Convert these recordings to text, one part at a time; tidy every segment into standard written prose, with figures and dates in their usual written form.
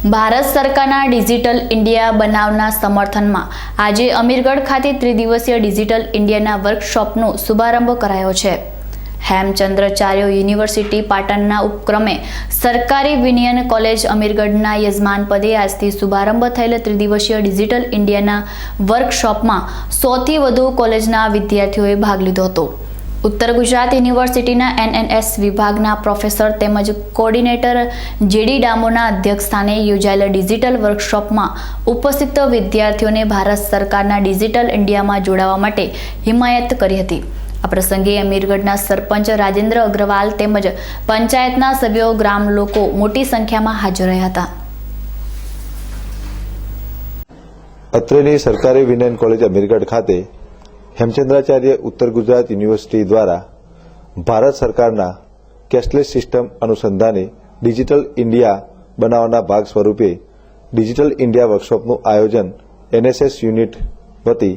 ભારત સરકારના digital India બનાવના સમર્થનમાં આજે અમીરગઢ ખાતે ત્રિદિવસીય ડિજિટલ ઇન્ડિયાના વર્કશોપનો શુભારંભ કરાયો છે। હેમચંદ્રાચાર્ય યુનિવર્સિટી પાટણના ઉપક્રમે સરકારી વિનયન કોલેજ અમીરગઢના યજમાન પદે આજથી શુભારંભ થયેલ ત્રિદિવસીય ડિજિટલ ઇન્ડિયાના વર્કશોપમાં 100 થી વધુ કોલેજના વિદ્યાર્થીઓએ ભાગ લીધો હતો। उत्तर गुजरात यूनिवर्सिटीना एनएनएस विभागना प्रोफेसर तेमज कोर्डिनेटर जेडी डामोरना अध्यक्षस्थाने योजायेल डिजिटल वर्कशॉप में उपस्थित विद्यार्थीओने भारत सरकारना डिजिटल इंडिया में जोड़वा माटे हिमायत करी हती। आ प्रसंगे अमीरगढ़ना सरपंच राजेन्द्र अग्रवाल तेमज पंचायतना सभ्यो ग्राम लोको मोटी संख्या में हाजर रह्या हता। અત્રેની સરકારી વિનયન કોલેજ અમીરગઢ ખાતે હેમચંદ્રાચાર્ય ઉત્તર ગુજરાત યુનિવર્સિટી દ્વારા ભારત સરકારના કેશલેસ સિસ્ટમ અનુસંધાને ડિજિટલ ઇન્ડિયા બનાવવાના ભાગ સ્વરૂપે ડિજિટલ ઇન્ડિયા વર્કશોપનું આયોજન એનએસએસ યુનિટ વતી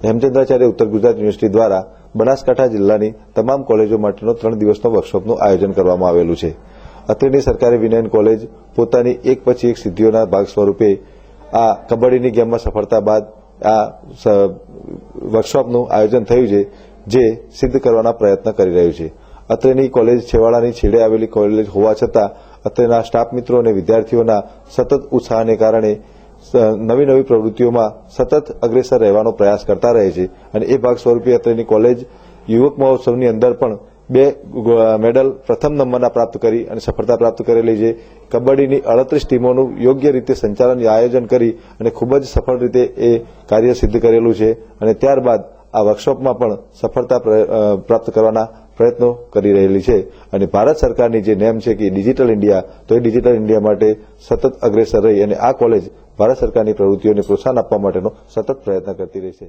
હેમચંદ્રાચાર્ય ઉત્તર ગુજરાત યુનિવર્સિટી દ્વારા બનાસકાંઠા જિલ્લાની તમામ કોલેજો માટેનો 3 દિવસનો વર્કશોપનું આયોજન કરવામાં આવેલું છે। અત્રેની સરકારી વિનયન કોલેજ પોતાની એક પછી એક સિદ્ધિઓના ભાગ સ્વરૂપે આ કબડ્ડીની ગેમમાં સફળતા બાદ આ વર્કશોપનું આયોજન થયું છે, જે સિદ્ધ કરવાના પ્રયત્ન કરી રહ્યું છે। અત્રેની કોલેજ છેવાડાની છેડે આવેલી કોલેજ હોવા છતાં અત્રેના સ્ટાફ મિત્રો અને વિદ્યાર્થીઓના સતત ઉત્સાહને કારણે નવી નવી પ્રવૃત્તિઓમાં સતત અગ્રેસર રહેવાનો પ્રયાસ કરતા રહે છે અને એ ભાગ સ્વરૂપે અત્રેની કોલેજ યુવક મહોત્સવની અંદર પણ 2 મેડલ પ્રથમ નંબરના પ્રાપ્ત કરી અને સફળતા પ્રાપ્ત કરેલી છે। કબડ્ડીની 38 ટીમોનું યોગ્ય રીતે સંચાલન આયોજન કરી અને ખૂબ જ સફળ રીતે એ કાર્ય સિદ્ધ કરેલું છે અને ત્યારબાદ આ વર્કશોપમાં પણ સફળતા પ્રાપ્ત કરવાના પ્રયત્નો કરી રહેલી છે અને ભારત સરકારની જે નેમ છે કે ડિજિટલ ઇન્ડિયા, તો એ ડિજિટલ ઇન્ડિયા માટે સતત અગ્રેસર રહી અને આ કોલેજ ભારત સરકારની પ્રવૃત્તિઓને પ્રોત્સાહન આપવા માટેનો સતત પ્રયત્ન કરતી રહી છે।